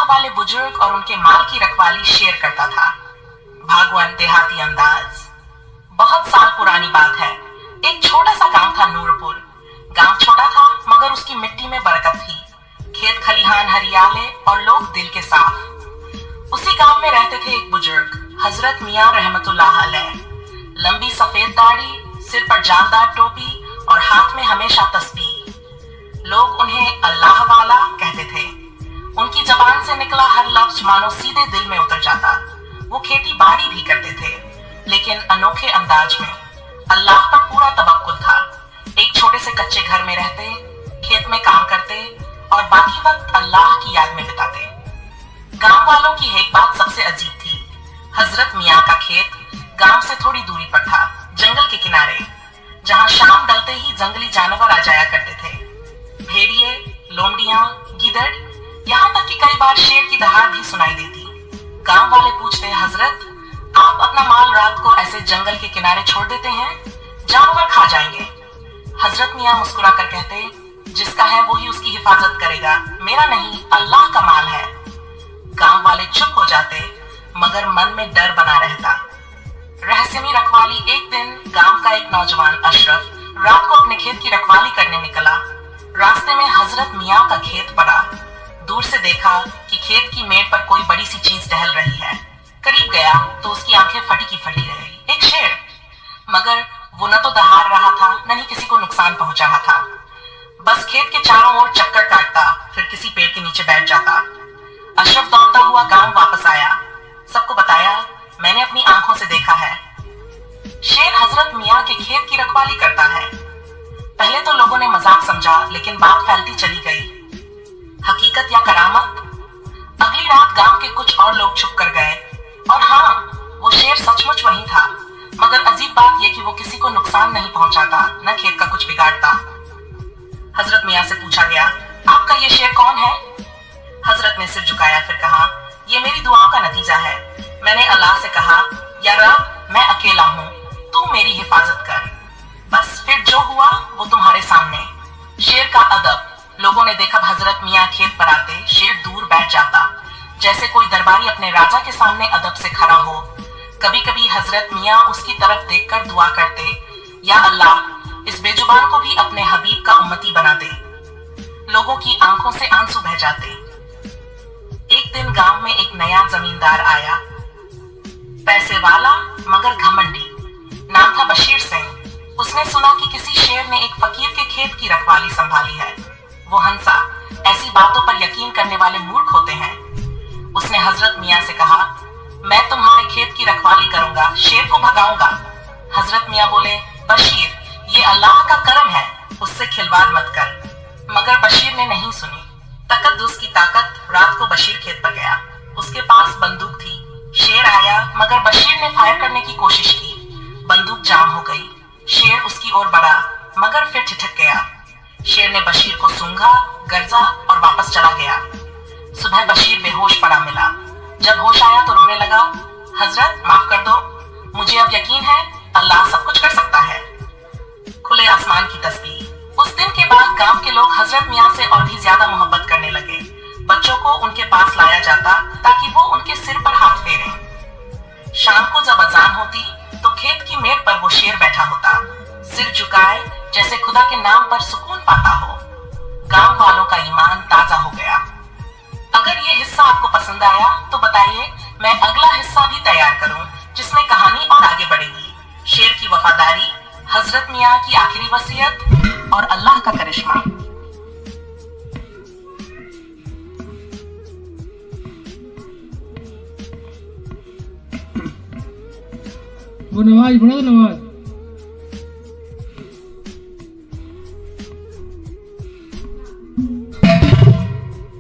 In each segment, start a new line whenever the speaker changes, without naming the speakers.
वाले बुजुर्ग और उनके माल की रखवाली शेर करता था। भागवन देहाती अंदाज। बहुत साल पुरानी बात है। एक छोटा सा गांव था नूरपुर। गांव छोटा था मगर उसकी मिट्टी में बरकत थी। खेत खलिहान हरियाले और लोग दिल के साफ। उसी गांव में रहते थे एक बुजुर्ग हजरत मियां रहमतुल्लाह अलैह। लंबी सफेद दाढ़ी, सिर पर जालदार टोपी और हाथ में हमेशा तस्बीह। लोग उन्हें अल्लाह वाला कहते थे। उनकी जबान से निकला हर लफ्ज मानो सीधे दिल में उतर जाता। वो खेती बाड़ी भी करते थे, लेकिन अनोखे अंदाज में। अल्लाह पर पूरा तवक्कुल था। एक छोटे से कच्चे घर में रहते, खेत में काम करते और बाकी वक्त अल्लाह की याद में बिताते। गांव वालों की एक बात सबसे अजीब थी। हजरत मियां का खेत गांव से थोड़ी दूरी पर था, जंगल के किनारे, जहां शाम ढलते ही जंगली जानवर आ जाया करते थे। भेड़िए, लोमड़ियां, गिदड़, यहाँ तक कि कई बार शेर की दहाड़ भी सुनाई देती। गांव वाले पूछते, हजरत आप अपना माल रात को ऐसे जंगल के किनारे छोड़ देते हैं, जानवर खा जाएंगे। हजरत मियां मुस्कुरा कर कहते, जिसका है वही उसकी हिफाजत करेगा, मेरा नहीं, अल्लाह का माल है। गांव वाले चुप हो जाते, मगर मन में डर बना रहता। रहस्यमयी रखवाली। एक दिन गांव का एक नौजवान अशरफ रात को अपने खेत की रखवाली करने निकला। रास्ते में हजरत मियां का खेत पड़ा। दूर से देखा कि खेत की मेड़ पर कोई बड़ी सी चीज टहल रही है। करीब गया तो उसकी आंखें फटी की फटी रह गई। एक शेर, मगर वो न तो दहाड़ रहा था न ही किसी को नुकसान पहुंचा रहा था। बस खेत के चारों ओर चक्कर काटता, फिर किसी पेड़ के नीचे बैठ जाता। अशरफ दौड़ता हुआ गांव वापस आया, सबको बताया, मैंने अपनी आंखों से देखा है, शेर हजरत मियां के खेत की रखवाली करता है। पहले तो लोगों ने मजाक समझा, लेकिन बात फैलती चली गई। हकीकत या करामत? अगली रात गांव के कुछ और लोग छुप कर गए, और हाँ, वो शेर सचमुच वही था। मगर अजीब बात यह कि वो किसी को नुकसान नहीं पहुंचाता, न खेत का कुछ बिगाड़ता। हजरत मियां से पूछा गया, आपका ये शेर कौन है? हजरत ने सिर झुकाया, फिर कहा, ये मेरी दुआओं का नतीजा है। मैंने अल्लाह से कहा, या रब, मैं अकेला हूँ, तू मेरी हिफाजत कर। बस फिर जो हुआ वो तुम्हारे सामने। शेर का अदब। लोगों ने देखा हजरत मियां खेत पर आते, शेर दूर बैठ जाता, जैसे कोई दरबारी अपने राजा के सामने अदब से खड़ा हो। कभी कभी हजरत मियां उसकी तरफ देखकर दुआ करते, या अल्लाह, इस बेजुबान को भी अपने हबीब का उम्मती बना दे। लोगों की आंखों से आंसू बह जाते। एक दिन गांव में एक नया जमींदार आया, पैसे वाला मगर घमंडी। नाम था बशीर सिंह। उसने सुना कि किसी शेर ने एक फकीर के खेत की रखवाली संभाली है। वो हंसा, ऐसी बातों पर यकीन करने वाले मूर्ख होते हैं। उसने हजरत मियां से कहा, मैं तुम्हारे खेत की रखवाली करूंगा, शेर को भगाऊंगा। हजरत मियां बोले, बशीर, ये अल्लाह का करम है, उससे खिलवाड़ मत कर। मगर बशीर ने नहीं सुनी। तकद्दुस की ताकत। रात को बशीर खेत पर गया। उसके पास बंदूक थी। शेर आया, मगर बशीर ने फायर करने की कोशिश की। बंदूक जाम हो गई। शेर उसकी ओर बढ़ा, मगर फिर ठिठक गया। शेर ने बशीर को सूंघा, गर्जा और वापस चला गया। सुबह बशीर बेहोश पड़ा मिला। जब होश आया तो रोने लगा, हजरत माफ कर दो, मुझे अब यकीन है अल्लाह सब कुछ कर सकता है। खुले आसमान की तस्वीर। उस दिन के बाद गांव के लोग हजरत मियां से और भी ज्यादा मोहब्बत करने लगे। बच्चों को उनके पास लाया जाता ताकि वो उनके सिर पर हाथ फेरें। शाम को जब अजान होती तो खेत की मेड़ पर वो शेर बैठा होता, सिर झुकाए, जैसे खुदा के नाम पर सुकून पाता हो। गांव वालों का ईमान ताजा हो गया। अगर ये हिस्सा आपको पसंद आया तो बताइए, मैं अगला हिस्सा भी तैयार करूं, जिसमें कहानी और आगे बढ़ेगी। शेर की वफादारी, हजरत मियां की आखिरी वसीयत और अल्लाह का करिश्मा।
वो नवाज पढ़ा दो, नवाज।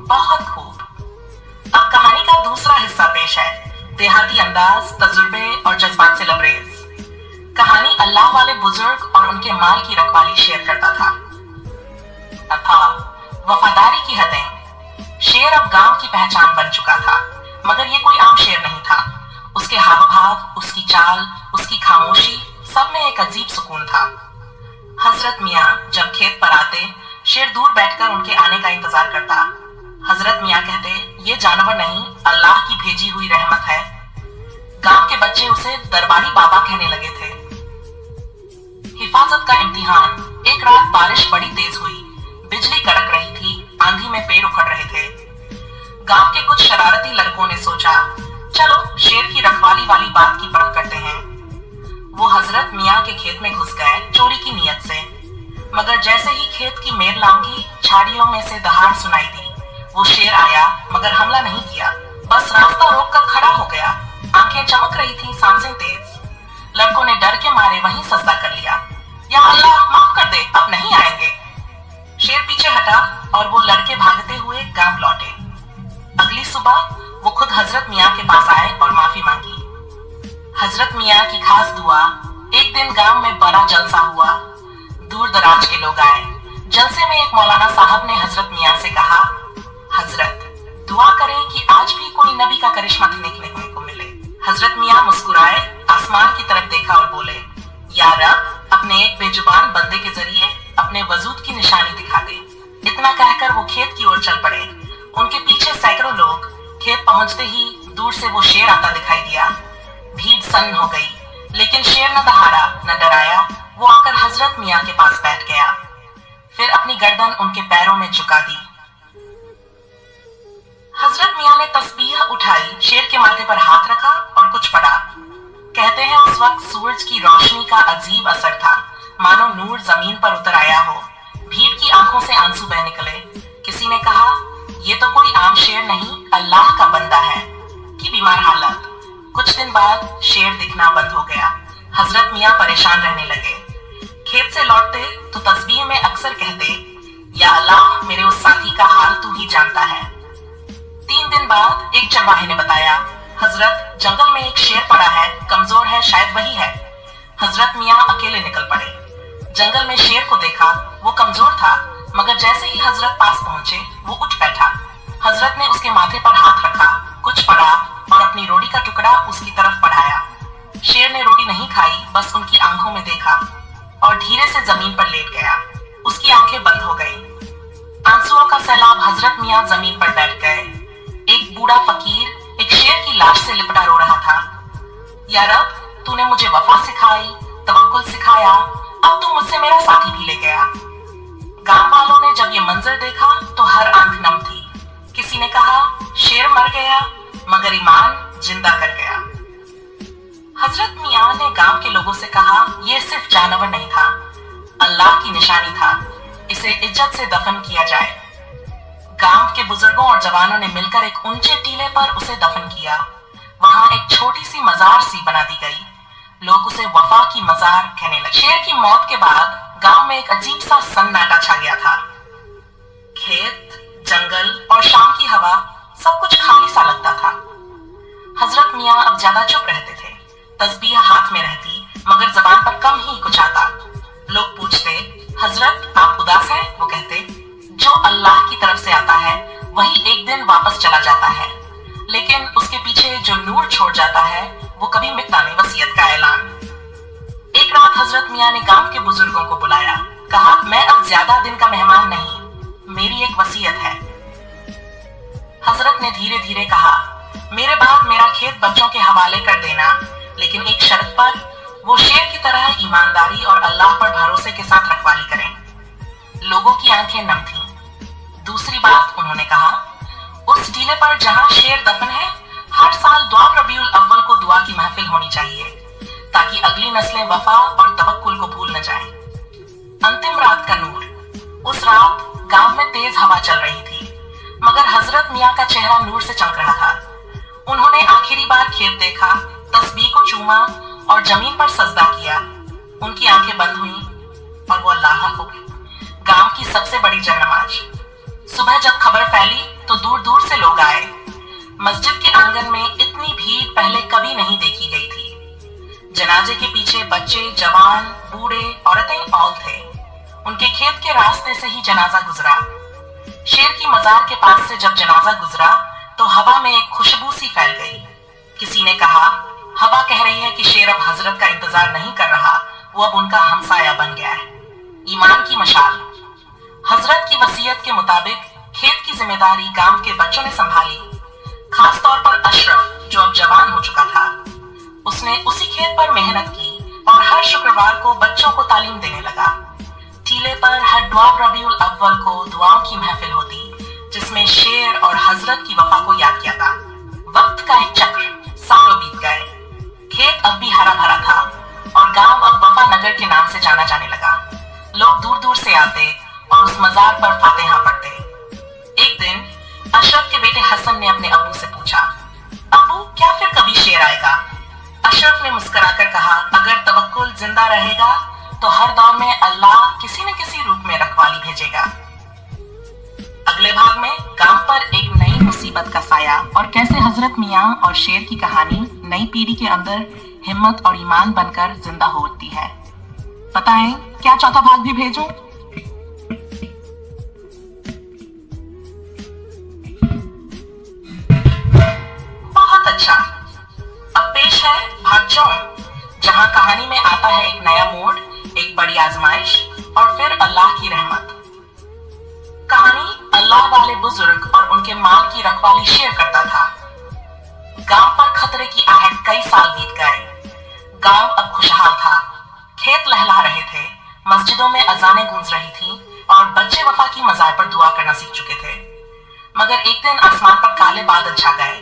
बहुत खूब। अब कहानी का दूसरा हिस्सा पेश है, देहाती अंदाज, तजुर्बे और जज्बात से लबरेज। कहानी अल्लाह वाले बुजुर्ग और उनके माल की रखवाली शेयर करता था। था वफादारी की हदें। शेर अब गांव की पहचान बन चुका था, मगर ये कोई आम शेर नहीं था। उसके हाव भाव, उसकी चाल, उसकी खामोशी, सब में एक अजीब सुकून था। हजरत मियां जब खेत पर आते, शेर दूर बैठकर उनके आने का इंतजार करता। हजरत मियां कहते, ये जानवर नहीं, अल्लाह की भेजी हुई रहमत है। गांव के बच्चे उसे दरबारी बाबा कहने लगे थे। हिफाजत का इम्तिहान। एक रात बारिश बड़ी तेज हुई, बिजली कड़क रही थी, आंधी में पेड़ उखड़ रहे थे। गांव के कुछ शरारती लड़कों ने सोचा, चलो शेर की रखवाली वाली बात की परख करते हैं। वो हजरत मियाँ के खेत में घुस गए चोरी की नीयत से, मगर जैसे ही खेत की मेर लांघी, झाड़ियों में से दहाड़ सुनाई दी। वो शेर आया मगर हमला नहीं किया, बस रास्ता रोक कर खड़ा हो गया। आंखें चमक रही थी, सांसें तेज। लड़कों ने डर के मारे वहीं सजदा कर लिया। या अल्लाह माफ कर दे, अब नहीं आएंगे। शेर पीछे हटा और वो लड़के भागते हुए गांव लौटे। अगली सुबह वो खुद हजरत मियाँ के पास आए और माफी मांगी। हजरत मियाँ की खास दुआ। एक दिन गांव में बड़ा जलसा हुआ, दूर दराज के लोग आए। जलसे में एक मौलाना साहब ने हजरत मियाँ से कहा, हजरत दुआ करें कि आज भी कोई नबी का करिश्मा देखने को मिले। हजरत मियाँ मुस्कुराए, आसमान की तरफ देखा और बोले, या रब, अपने एक बेजुबान बंदे के जरिए अपने वजूद की निशानी दिखा दे। इतना कहकर वो खेत की ओर चल पड़े। उनके पीछे सैकड़ों लोग। खेत पहुंचते ही दूर से वो शेर आता दिखाई दिया। भीड़ सन्न हो गई, लेकिन शेर न दहाड़ा न डराया। वो आकर हजरत मियाँ के पास बैठ गया, फिर अपनी गर्दन उनके पैरों में झुका दी। हजरत मियाँ ने तस्बीह उठाई, शेर के माथे पर हाथ रखा और कुछ पढ़ा। कहते हैं उस वक्त सूरज की रोशनी का अजीब असर था, मानो नूर जमीन पर उतर आया हो। भीड़ की आंखों से आंसू बह निकले। किसी ने कहा, ये तो कोई आम शेर नहीं, अल्लाह का बंदा है। की बीमार हालत। कुछ दिन बाद शेर दिखना बंद हो गया। हजरत मियाँ परेशान रहने लगे। खेत से लौटते तो तस्बीह में अक्सर कहते, या अल्लाह, मेरे उस साथी का हाल तू ही जानता है। 3 दिन बाद एक चरवाहे ने बताया, हजरत, जंगल में एक शेर पड़ा है, कमजोर है, शायद वही है। हजरत मियाँ अकेले निकल पड़े। जंगल में शेर को देखा, वो कमजोर था, मगर जैसे ही हजरत पास पहुंचे वो उठ बैठा। हजरत ने उसके माथे पर हाथ रखा, कुछ पढ़ा और अपनी रोटी का टुकड़ा उसकी तरफ बढ़ाया। शेर ने रोटी नहीं खाई, बस उनकी आंखों में देखा और धीरे से जमीन पर लेट गया। उसकी आंखें बंद हो गई। आंसुओं का सैलाब। हजरत मियाँ जमीन पर बैठ गए। एक बूढ़ा फकीर एक शेर की लाश से लिपटा रो रहा था। या रब, तूने मुझे वफा सिखाई, तवक्कुल सिखाया, अब तू मुझसे मेरा साथी भी ले गया। गांव वालों ने जब ये मंजर देखा तो हर आंख नम थी। किसी ने कहा, शेर मर गया मगर ईमान जिंदा कर गया। हजरत मियाँ ने गांव के लोगों से कहा, यह सिर्फ जानवर नहीं था, अल्लाह की निशानी था, इसे इज्जत से दफन किया जाए। गांव के बुजुर्गों और जवानों ने मिलकर एक ऊंचे टीले पर उसे दफन किया। वहां एक छोटी सी मजार सी बना दी गई। लोग उसे वफा की मजार कहने लगे। शेर की मौत के बाद गांव में एक अजीब सा सन्नाटा छा गया था। खेत, जंगल और शाम की हवा, सब कुछ खाली सा लगता था। हजरत मियाँ अब ज्यादा चुप रहते थे। तस्बीह हाथ में रहती, मगर जबान पर कम ही कुछ आता। लोग पूछते, हजरत आप उदास हैं? वो कहते, जो अल्लाह की तरफ से आता है वही एक दिन वापस चला जाता है, लेकिन उसके पीछे जो नूर छोड़ जाता है वो कभी मिटता नहीं। वसीयत का ऐलान। एक रात हजरत मियाँ ने गांव के बुजुर्गों को बुलाया, कहा, मैं अब ज्यादा दिन का मेहमान नहीं, मेरी एक वसीयत है। हजरत ने धीरे धीरे कहा, मेरे बाद मेरा खेत बच्चों के हवाले कर देना, लेकिन एक शर्त पर, वो शेर की तरह ईमानदारी और अल्लाह पर भरोसे के साथ रखवाली करें। लोगों की आंखें नम थीं। दूसरी बात उन्होंने कहा, उस टीले पर जहां शेर दफन है, हर साल दुआ रबीउल अव्वल को दुआ की महफिल होनी चाहिए, ताकि अगली नस्लें वफा और तवक्कुल को भूल न जाएं। अंतिम रात का नूर। उस रात गांव में तेज हवा चल रही थी, मगर हजरत मियाँ का चेहरा नूर से चमक रहा था। उन्होंने आखिरी बार खेत देखा, तस्बीह को चूमा और जमीन पर सजदा किया। उनकी आंखें बंद हुईं और वो अल्लाह हो गई। गांव की सबसे बड़ी जनमाज। सुबह जब खबर फैली तो दूर दूर से लोग आए। मस्जिद के आंगन में इतनी भीड़ पहले कभी नहीं देखी गई थी। जनाजे के पीछे बच्चे, जवान, बूढ़े, औरतें औल थे। उनके खेत के रास्ते से ही जनाजा गुजरा। शेर की मजार के पास से जब जनाजा गुजरा तो हवा में एक खुशबू सी फैल गई। किसी ने कहा, हवा कह रही है कि शेर अब हजरत का इंतजार नहीं कर रहा, वो अब उनका हमसाया बन गया है। ईमान की मशाल। हजरत की वसीयत के मुताबिक खेत की जिम्मेदारी गांव के बच्चों ने संभाली। 12 रबीउल अव्वल को दुआओं की महफिल होती जिसमें शेर और हजरत की वफा को याद किया था। वक्त का एक चक्र, सालों बीत गए। खेत अब भी हरा भरा था और गांव अब वफा नगर के नाम से जाना जाने लगा। लोग दूर दूर से आते और उस मजार पर फातिहा पढ़ते। एक दिन अशरफ के बेटे हसन ने अपने अब्बू से पूछा, अब्बू क्या फिर कभी शेर आएगा? अशरफ ने मुस्कुराकर कहा, अगर तवक्कुल जिंदा रहेगा तो हर दौर में अल्लाह किसी न किसी रूप में रखवाली भेजेगा। अगले भाग में गांव पर एक नई मुसीबत का साया और कैसे हजरत मियां और शेर की कहानी नई पीढ़ी के अंदर हिम्मत और ईमान बनकर जिंदा हो उठती है। बताएं क्या चौथा भाग भी भेजूं? बहुत अच्छा। अब पेश है भाग 4, जहां कहानी में आता है एक नया मोड़, एक बड़ी आजमाइश और फिर अल्लाह की रहमत। कहानी अल्लाह वाले बुजुर्ग और उनके माल की रखवाली शेर करता था। गांव पर खतरे की आहट कई साल बीत गए। गांव अब खुशहाल था, खेत लहला रहे थे, मस्जिदों में अजानें गूंज रही थी और बच्चे वफा की मजार पर दुआ करना सीख चुके थे। मगर एक दिन आसमान पर काले बादल छा गए।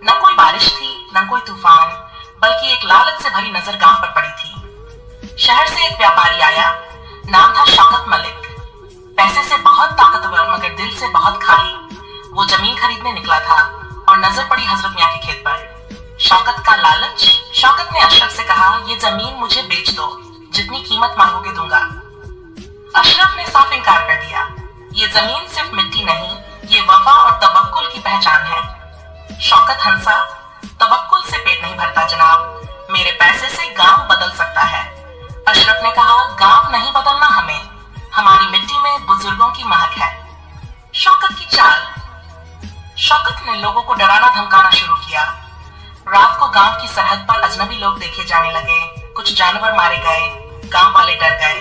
न कोई बारिश थी न कोई तूफान, बल्कि एक लालच से भरी नजर गांव पर पड़ी थी। शहर से एक व्यापारी आया, नाम था शौकत मलिक। पैसे से बहुत ताकतवर मगर दिल से बहुत खाली। वो जमीन खरीदने निकला था और नजर पड़ी हजरत मियां के खेत पर। शौकत का लालच। शौकत ने अशरफ से कहा, ये जमीन मुझे बेच दो, जितनी कीमत मांगोगे दूंगा। अशरफ ने साफ इनकार कर दिया। ये जमीन सिर्फ मिट्टी नहीं, ये वफा और तवक्कुल की पहचान है। शौकत हंसा, तवक्कुल से पेट नहीं भरता जनाब, मेरे पैसे से गांव बदल सकता है। अशरफ ने कहा, गांव नहीं बदलना हमें, हमारी मिट्टी में बुजुर्गों की महक है। शौकत की चाल। शौकत ने लोगों को डराना धमकाना शुरू किया। रात को गांव की सरहद पर अजनबी लोग देखे जाने लगे, कुछ जानवर मारे गए, गांव वाले डर गए।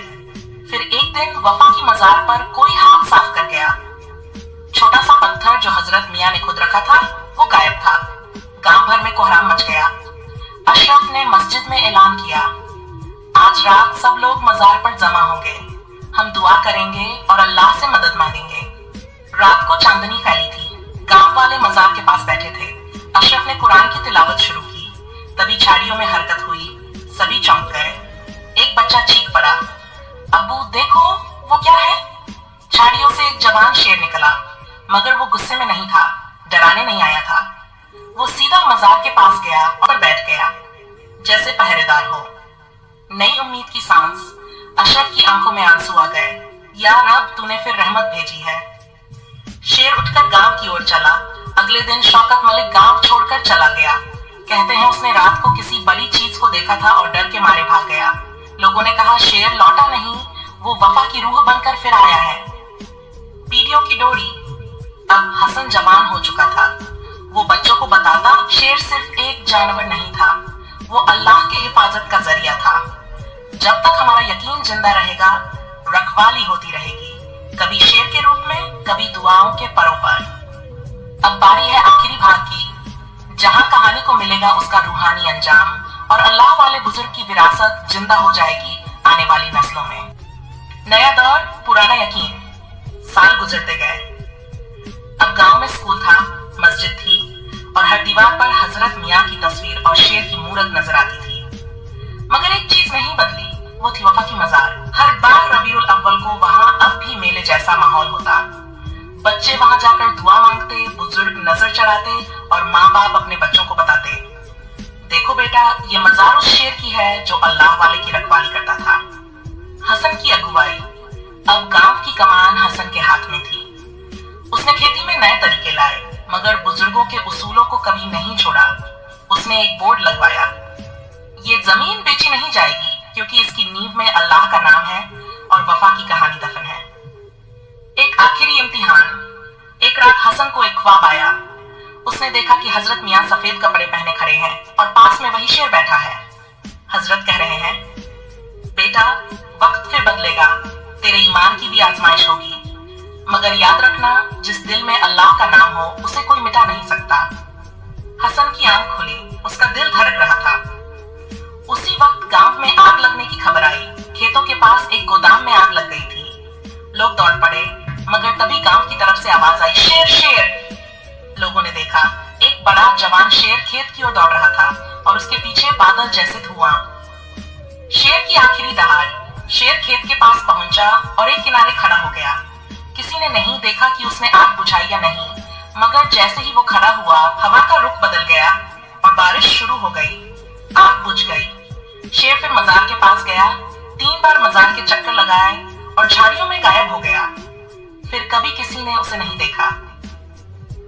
फिर एक दिन वफा की मजार पर कोई हाथ साफ कर गया। छोटा सा पत्थर जो हजरत मियां ने खुद रखा था वो गायब था। गांव भर में कोहराम मच गया। अशरफ ने मस्जिद में ऐलान किया, आज रात सब लोग मजार पर जमा होंगे, हम दुआ करेंगे और अल्लाह से मदद मांगेंगे। रात को चांदनी फैली थी। गांव वाले मजार के पास बैठे थे। अशरफ ने कुरान की तिलावत शुरू की। तभी झाड़ियों में हरकत हुई। सभी चौंक गए। एक बच्चा चीख पड़ा, अब्बू देखो वो क्या है? झाड़ियों से एक जवान शेर निकला, मगर वो गुस्से में नहीं था, डराने नहीं आया था। वो सीधा मजार के पास गया और बैठ गया जैसे पहरेदार हो। नई उम्मीद की सांस। अशरफ की आंखों में आंसू आ गए। या रब, तूने फिर रहमत भेजी है। शेर उठकर गांव की ओर चला। अगले दिन शौकत मलिक गांव छोड़कर चला गया। कहते हैं उसने रात को किसी बड़ी चीज को देखा था और डर के मारे भाग गया। लोगों ने कहा, शेर लौटा नहीं, वो वफा की रूह बनकर फिर आया है। पीढ़ियों की डोरी। अब हसन जवान हो चुका था। वो बच्चों को बताता, शेर सिर्फ एक जानवर नहीं था, वो अल्लाह की हिफाजत का जरिया था। जब तक हमारा यकीन जिंदा रहेगा, रखवाली होती रहेगी, कभी शेर के रूप में, कभी दुआओं के परों पर। अब बारी है आखिरी भाग की, जहां कहानी को मिलेगा उसका रूहानी अंजाम और अल्लाह वाले बुजुर्ग की विरासत जिंदा हो जाएगी आने वाली नस्लों में। नया दौर, पुराना यकीन। साल गुजरते गए। अब गांव में स्कूल था, मस्जिद थी और हर दीवार पर हजरत मियां की तस्वीर और शेर की मूरत नजर आती थी। मगर एक चीज नहीं बदली, वो थी वफा की मजार। हर बार रबीउल अव्वल को वहां अब भी मेले जैसा माहौल होता। बच्चे वहां जाकर दुआ मांगते, बुजुर्ग नजर चढ़ाते और माँ बाप अपने बच्चों को बताते, देखो बेटा, ये मजार उस शेर की है जो अल्लाह वाले की रखवाली करता था। हसन की अगुवाई। अब गांव की कमान हसन के हाथ में थी। उसने खेती में नए तरीके लाए, मगर बुजुर्गों के उसूलों को कभी नहीं छोड़ा। उसने एक बोर्ड लगवाया, ये जमीन बेची नहीं जाएगी क्योंकि इसकी नींव में अल्लाह का नाम है और वफा की कहानी दफन है। एक आखिरी इम्तिहान। एक रात हसन को एक ख्वाब आया। उसने देखा कि हजरत मियां सफेद कपड़े पहने खड़े हैं और पास में वही शेर बैठा है। हजरत कह रहे हैं, बेटा, वक्त फिर बदलेगा, तेरे ईमान की भी आजमाइश होगी, मगर याद रखना, जिस दिल में अल्लाह का नाम हो उसे कोई मिटा नहीं सकता। हसन की आंख खुली, उसका दिल धड़क रहा था। उसी वक्त गांव में आग लगने की खबर आई। खेतों के पास एक गोदाम में आग लग गई थी। लोग पड़े, मगर तभी गांव की तरफ से आवाज आई, शेर शेर। लोगों ने देखा एक बड़ा जवान शेर खेत की ओर दौड़ रहा था और उसके पीछे बादल जैसे धुआं। शेर की आखिरी दहाड़। शेर खेत के पास पहुंचा और एक किनारे खड़ा हो गया। किसी ने नहीं देखा कि उसने आग बुझाई या नहीं, मगर जैसे ही वो खड़ा हुआ हवा का रुख बदल गया और बारिश शुरू हो गई। आग बुझ गई। शेर फिर मजार के पास गया, 3 बार मजार के चक्कर लगाए और झाड़ियों में गायब हो गया। फिर कभी किसी ने उसे नहीं देखा।